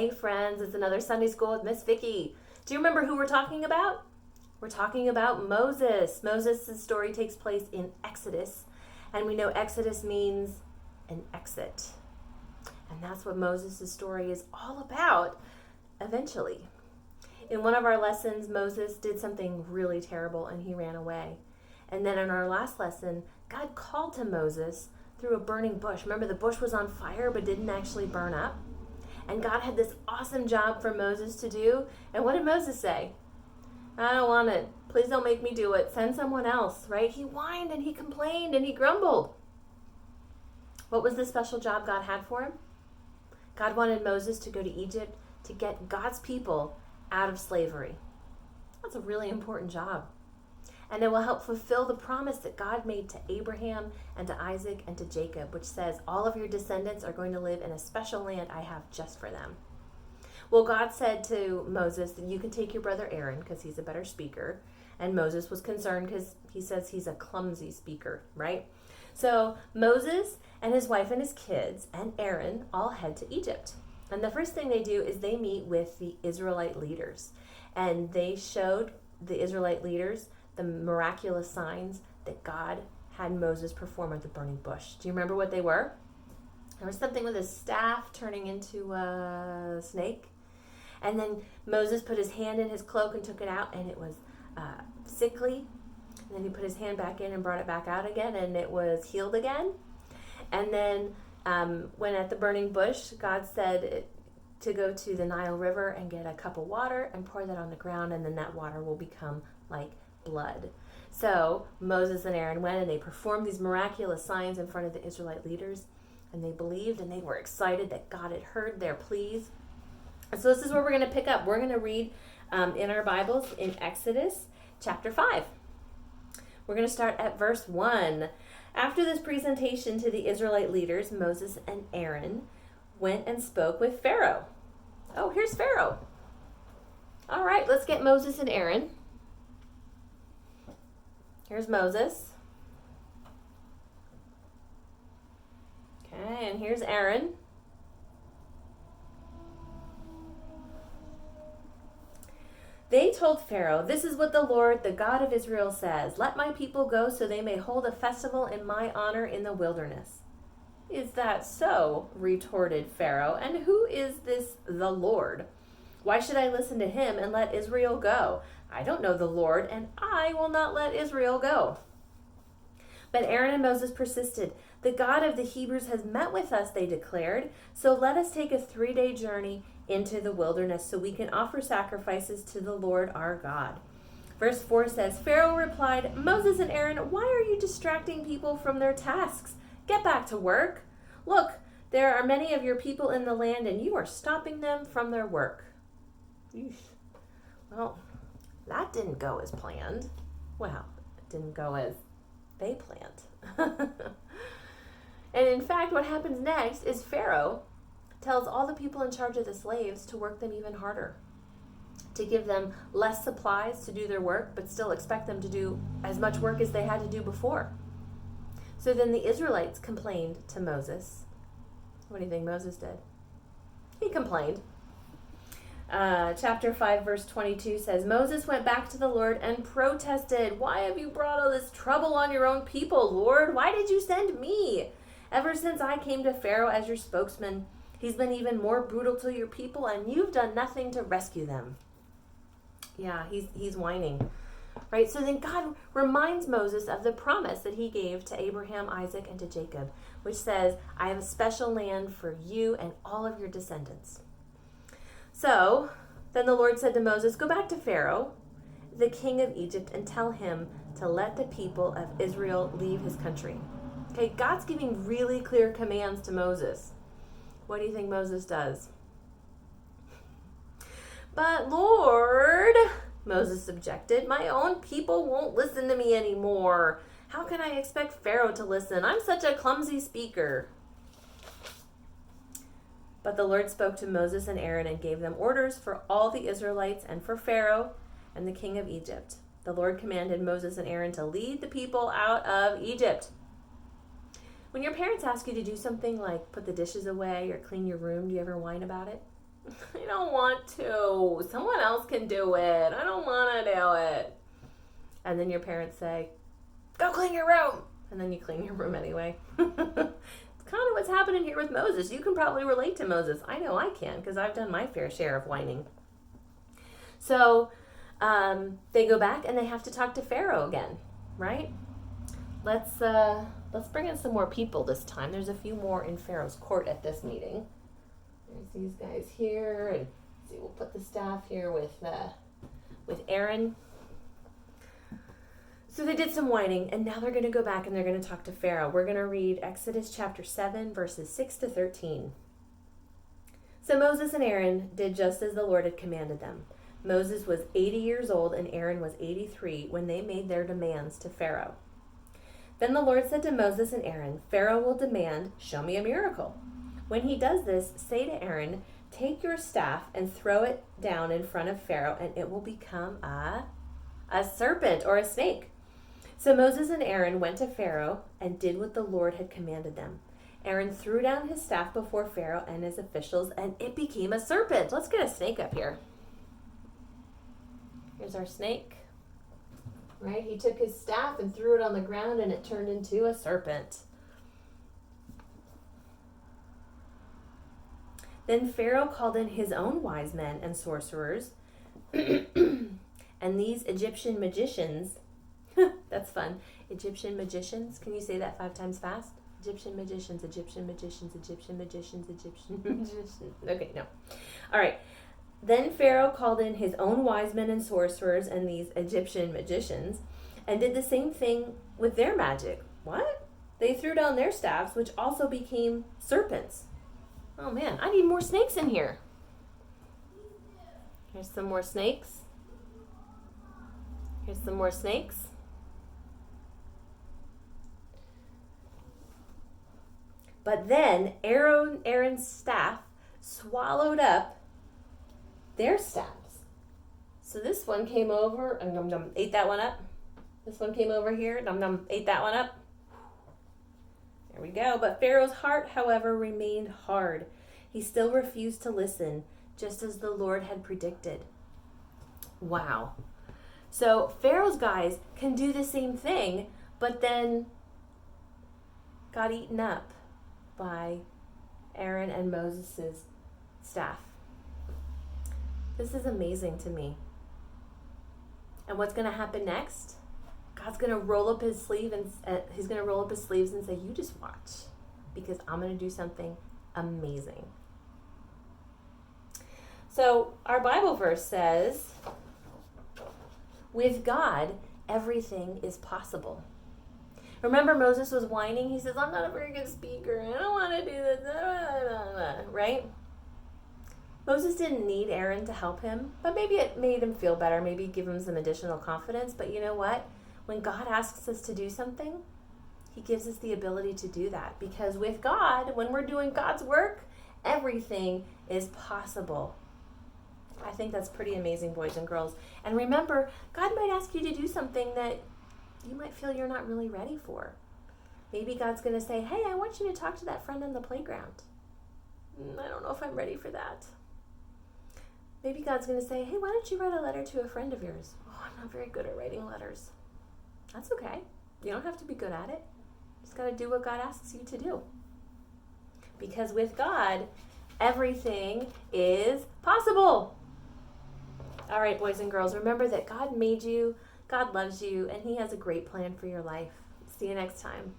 Hey friends, it's another Sunday School with Miss Vicki. Do you remember who we're talking about? We're talking about Moses. Moses' story takes place in Exodus, and we know Exodus means an exit. And that's what Moses' story is all about eventually. In one of our lessons, Moses did something really terrible and he ran away. And then in our last lesson, God called to Moses through a burning bush. Remember, the bush was on fire but didn't actually burn up? And God had this awesome job for Moses to do. And what did Moses say? I don't want it. Please don't make me do it. Send someone else, right? He whined and he complained and he grumbled. What was the special job God had for him? God wanted Moses to go to Egypt to get God's people out of slavery. That's a really important job. And it will help fulfill the promise that God made to Abraham and to Isaac and to Jacob, which says all of your descendants are going to live in a special land I have just for them. Well, God said to Moses that you can take your brother Aaron because he's a better speaker. And Moses was concerned because he says he's a clumsy speaker, right? So Moses and his wife and his kids and Aaron all head to Egypt. And the first thing they do is they meet with the Israelite leaders. And they showed the Israelite leaders the miraculous signs that God had Moses perform at the burning bush. Do you remember what they were? There was something with a staff turning into a snake. And then Moses put his hand in his cloak and took it out, and it was sickly. And then he put his hand back in and brought it back out again, and it was healed again. And then when at the burning bush, God said to go to the Nile River and get a cup of water and pour that on the ground, and then that water will become like blood. So Moses and Aaron went and they performed these miraculous signs in front of the Israelite leaders, and they believed and they were excited that God had heard their pleas. And so this is where we're going to pick up. We're going to read in our Bibles in Exodus chapter 5. We're going to start at verse 1. After this presentation to the Israelite leaders, Moses and Aaron went and spoke with Pharaoh. Oh, here's Pharaoh. All right, let's get Moses and Aaron. Here's Moses. Okay, and here's Aaron. They told Pharaoh, "This is what the Lord, the God of Israel, says. Let my people go so they may hold a festival in my honor in the wilderness." "Is that so?" retorted Pharaoh. "And who is this the Lord? Why should I listen to him and let Israel go? I don't know the Lord, and I will not let Israel go." But Aaron and Moses persisted. "The God of the Hebrews has met with us," they declared. "So let us take a 3-day journey into the wilderness so we can offer sacrifices to the Lord our God." Verse 4 says, Pharaoh replied, "Moses and Aaron, why are you distracting people from their tasks? Get back to work. Look, there are many of your people in the land, and you are stopping them from their work." Eesh. Well, that didn't go as planned. Well, it didn't go as they planned. And in fact, what happens next is Pharaoh tells all the people in charge of the slaves to work them even harder, to give them less supplies to do their work, but still expect them to do as much work as they had to do before. So then the Israelites complained to Moses. What do you think Moses did? He complained. Chapter 5, verse 22 says, Moses went back to the Lord and protested, "Why have you brought all this trouble on your own people, Lord? Why did you send me? Ever since I came to Pharaoh as your spokesman, he's been even more brutal to your people, and you've done nothing to rescue them." Yeah, he's whining. Right? So then God reminds Moses of the promise that he gave to Abraham, Isaac, and to Jacob, which says, "I have a special land for you and all of your descendants." So then the Lord said to Moses, "Go back to Pharaoh, the king of Egypt, and tell him to let the people of Israel leave his country." Okay, God's giving really clear commands to Moses. What do you think Moses does? "But Lord," Moses objected, "my own people won't listen to me anymore. How can I expect Pharaoh to listen? I'm such a clumsy speaker." But the Lord spoke to Moses and Aaron and gave them orders for all the Israelites and for Pharaoh and the king of Egypt. The Lord commanded Moses and Aaron to lead the people out of Egypt. When your parents ask you to do something like put the dishes away or clean your room, do you ever whine about it? I don't want to. Someone else can do it. I don't want to do it. And then your parents say, go clean your room. And then you clean your room anyway. It's kind of what's happening here with Moses. You can probably relate to Moses. I know I can, because I've done my fair share of whining. So they go back and they have to talk to Pharaoh again, right? Let's bring in some more people this time. There's a few more in Pharaoh's court at this meeting. There's these guys here, and see, we'll put the staff here with Aaron. So they did some whining, and now they're going to go back and they're going to talk to Pharaoh. We're going to read Exodus chapter 7, verses 6 to 13. So Moses and Aaron did just as the Lord had commanded them. Moses was 80 years old and Aaron was 83 when they made their demands to Pharaoh. Then the Lord said to Moses and Aaron, Pharaoh will demand, show me a miracle. When he does this, say to Aaron, take your staff and throw it down in front of Pharaoh, and it will become a serpent or a snake. So Moses and Aaron went to Pharaoh and did what the Lord had commanded them. Aaron threw down his staff before Pharaoh and his officials, and it became a serpent. Let's get a snake up here. Here's our snake. Right? He took his staff and threw it on the ground, and it turned into a serpent. Then Pharaoh called in his own wise men and sorcerers, and these Egyptian magicians. That's fun. Egyptian magicians. Can you say that 5 times fast? Egyptian magicians, Egyptian magicians, Egyptian magicians, Egyptian magicians. Okay, no. All right. Then Pharaoh called in his own wise men and sorcerers and these Egyptian magicians and did the same thing with their magic. What? They threw down their staffs, which also became serpents. Oh man, I need more snakes in here. Here's some more snakes. Here's some more snakes. But then Aaron's staff swallowed up their staffs. So this one came over and ate that one up. This one came over here, ate that one up. There we go. But Pharaoh's heart, however, remained hard. He still refused to listen, just as the Lord had predicted. Wow. So Pharaoh's guys can do the same thing, but then got eaten up by Aaron and Moses' staff. This is amazing to me. And what's going to happen next? God's going to roll up his sleeve and he's going to roll up his sleeves and say, "You just watch, because I'm going to do something amazing." So our Bible verse says, with God, everything is possible. Remember, Moses was whining. He says, "I'm not a very good speaker. I don't want to do this." Right? Moses didn't need Aaron to help him, but maybe it made him feel better. Maybe give him some additional confidence. But you know what? When God asks us to do something, he gives us the ability to do that. Because with God, when we're doing God's work, everything is possible. I think that's pretty amazing, boys and girls. And remember, God might ask you to do something that you might feel you're not really ready for. Maybe God's going to say, "Hey, I want you to talk to that friend on the playground." I don't know if I'm ready for that. Maybe God's going to say, "Hey, why don't you write a letter to a friend of yours?" "Oh, I'm not very good at writing letters." That's okay. You don't have to be good at it. You just got to do what God asks you to do. Because with God, everything is possible. All right, boys and girls, remember that God made you, God loves you, and he has a great plan for your life. See you next time.